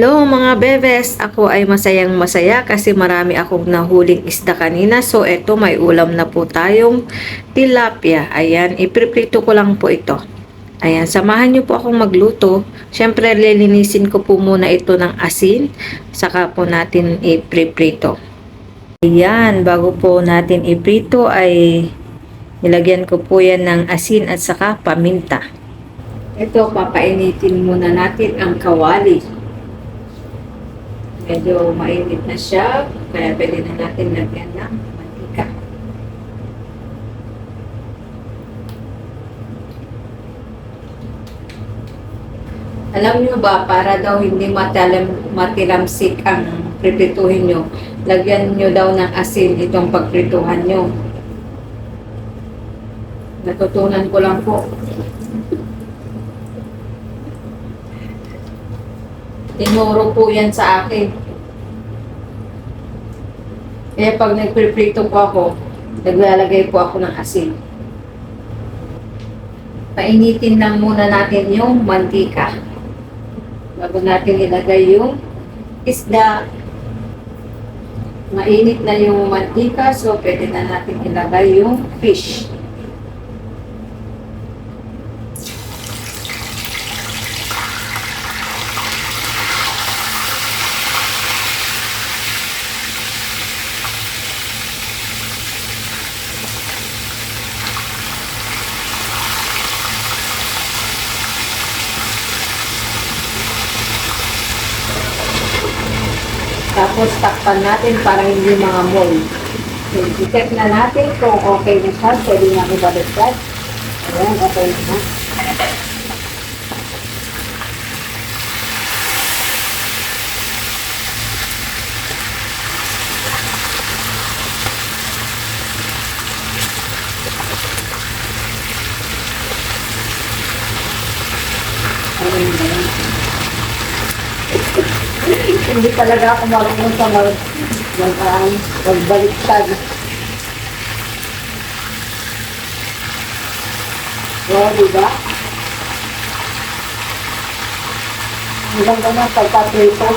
Hello mga bebes, ako ay masayang masaya kasi marami akong nahuling isda kanina. So eto, may ulam na po tayong tilapia. Ayan, ipiprito ko lang po ito. Ayan, samahan niyo po akong magluto. Siyempre, lilinisin ko po muna ito ng asin. Saka po natin ipiprito. Ayan, bago po natin iprito ay nilagyan ko po yan ng asin at saka paminta. Ito, papainitin muna natin ang kawali. Medyo mainit na siya, kaya pwede na natin lagyan ng mantika. Alam nyo ba, para daw hindi matilamsik ang pripituhin nyo, lagyan nyo daw ng asin itong pagprituhan nyo. Natutunan ko lang po. Tinuro po yan sa akin. Kaya pag nagpiprito po ako, naglalagay po ako ng asin. Painitin lang muna natin yung mantika. Bago natin ilagay yung isda. Mainit na yung mantika, so pwede na natin ilagay yung fish. Tapos takpan natin para hindi mangamoy. So, i-check na natin kung okay na siya. Pwede na ibalik-balik. Ayan, okay na. Ayan, ayan. Hindi talaga ako marunong sa magbaliktad. Oo, diba? Ang ganda ng pagkaprito.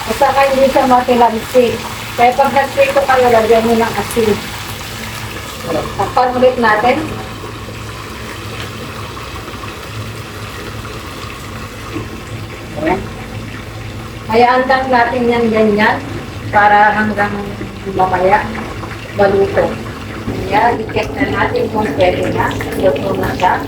At saka hindi siya matilamsik. Kaya pag nagprito kayo, lagyan nyo ng asin. Takpan ulit natin. Ayan. Hayaan lang natin yan ganyan para hanggang mamaya maluto. Kaya i-check na natin kung pwede na. Luto na siya.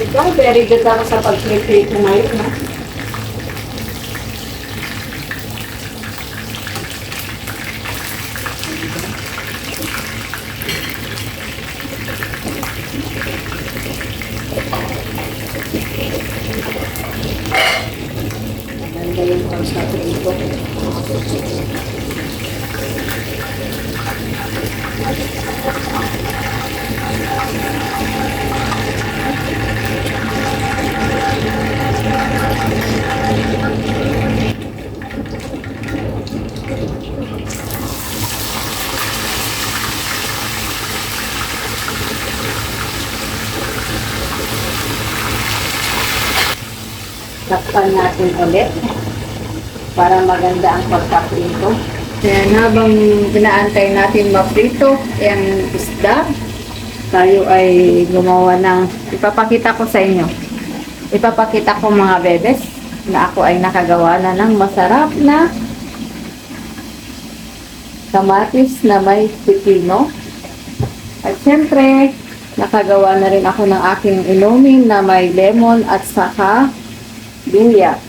Ito, very good ako sa pag-prepare ngayon. No? Maganda yung pag-prito. Takpan natin ulit para maganda ang pagkaprito. Kaya habang pinaantay natin maprito yung isda, tayo ay gumawa ng, ipapakita ko sa inyo. Ipapakita ko mga bebes na ako ay nakagawa na ng masarap na kamatis na may pipino. At syempre, nakagawa na rin ako ng aking inumin na may lemon at saka luya.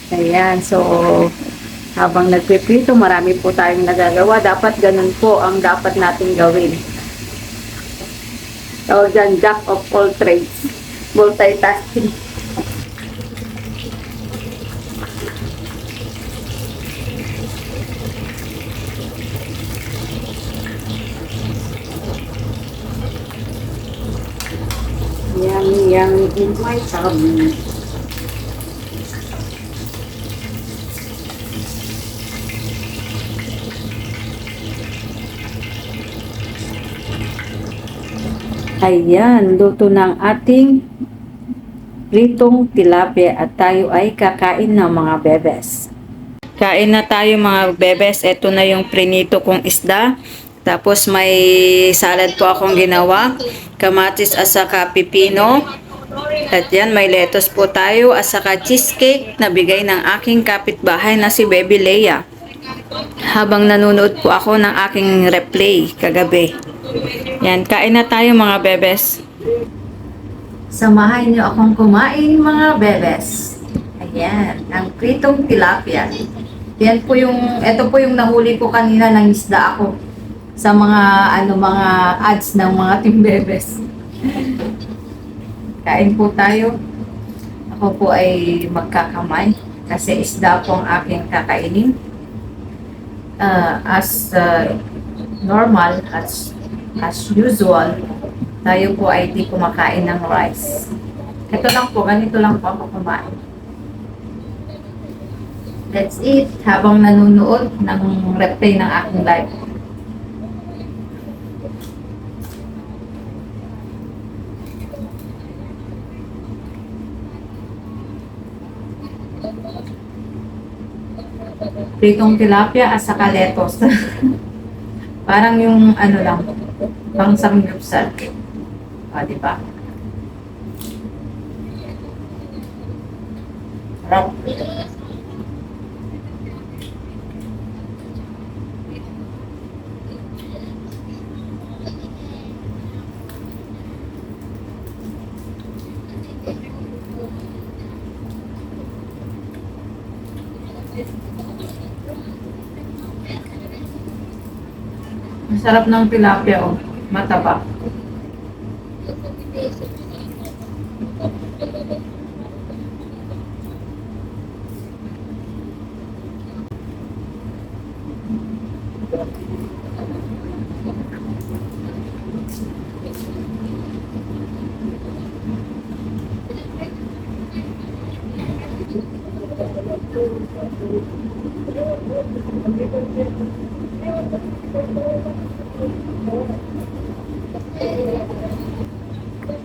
Ayan, so habang nagpiprito, marami po tayong nagagawa. Dapat ganun po ang dapat natin gawin. So, dyan, jack of all trades. Multitasking. Yummy in my tummy. Ayan, luto ng ating pritong tilapia at tayo ay kakain ng mga bebes. Kain na tayo mga bebes. Ito na yung prinito kong isda. Tapos may salad po akong ginawa. Kamatis at saka pipino. At yan, may lettuce po tayo at saka cheesecake na bigay ng aking kapitbahay na si Baby Leia. Habang nanonood po ako ng aking replay kagabi. Yan, kain na tayo mga bebes. Samahan niyo akong kumain mga bebes. Ayan, ang pritong tilapia. Yan po ito po yung nahuli ko kanina ng isda ako sa mga ads ng mga Team Bebes. Kain po tayo. Ako po ay magkakamay kasi isda po ang aking kakainin. Normal, as usual, tayo po ay di kumakain ng rice. Ito lang po, ganito lang po ako kumain. Let's eat habang nanonood ng replay ng aking live. Pritong tilapia at saka lettuce. Parang yung ano lang, pang samgyupsal. O, di ba? Sarap. Masarap ng tilapia, oh. Mataba.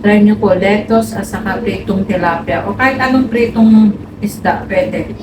Try nyo po, lettuce at saka pritong tilapia. O kahit anong pritong isda, pwede.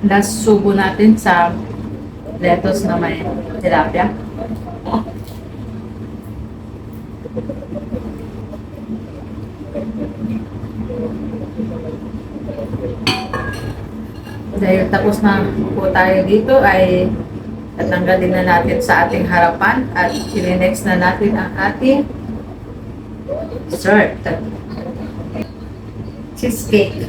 Last subo natin sa lettuce na may tilapia. Dahil tapos na po tayo dito ay tatanggalin na natin sa ating harapan at i-next na natin ang ating dessert. Cheesecake.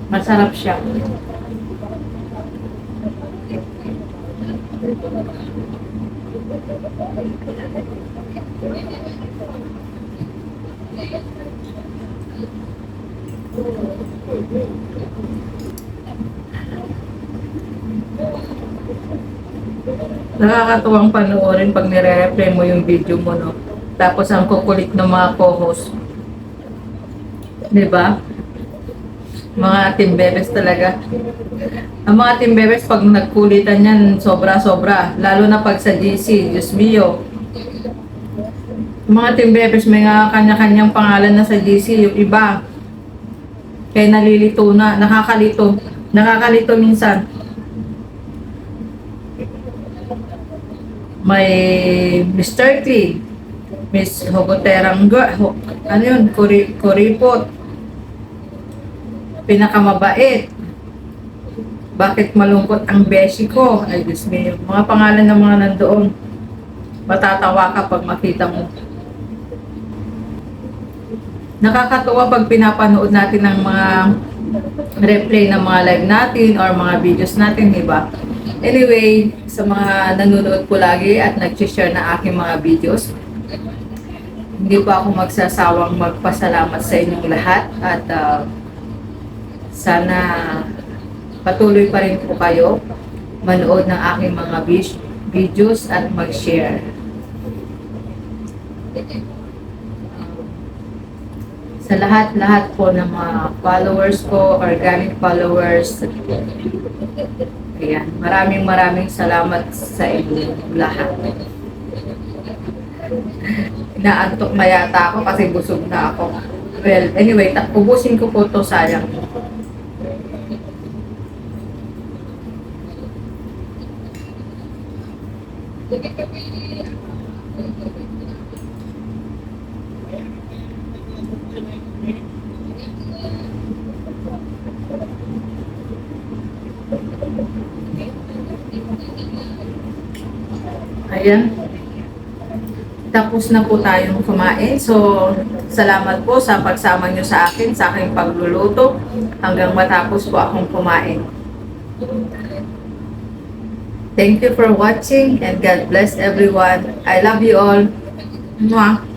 Masarap siya. Nakakatuwang panoorin pag nire-replay mo yung video mo, no? Tapos ang kukulit ng mga co-host. 'Di ba? Mga team bebes talaga. Ang mga team bebes pag nagkulitan yan, sobra-sobra. Lalo na pag sa GC, Diyos mio. Mga team bebes may nga kanya-kanyang pangalan na sa GC. Yung iba, kaya nalilito na, nakakalito. Nakakalito minsan. May Mr. T, Miss Hogoterang, ano yun, Kuripot, pinakamabait. Bakit malungkot ang beshi ko? Ay, Diyos me, mga pangalan ng mga nandoon. Matatawa ka pag makita mo. Nakakatuwa pag pinapanood natin ng mga replay ng mga live natin or mga videos natin, di ba? Anyway, sa mga nanonood po lagi at nag-share na aking mga videos, hindi po ako magsasawang magpasalamat sa inyong lahat at sana patuloy pa rin po kayo manood ng aking mga videos at mag-share. Sa lahat-lahat po ng mga followers ko, organic followers, ayan, maraming salamat sa inyo lahat. Inaantok na yata ako kasi busog na ako. Well, anyway, ubusin ko po to, sayang. Ayan. Tapos na po tayong kumain. So, salamat po sa pagsama nyo sa akin, sa aking pagluluto, hanggang matapos po akong kumain. Thank you for watching and God bless everyone. I love you all. Mwah.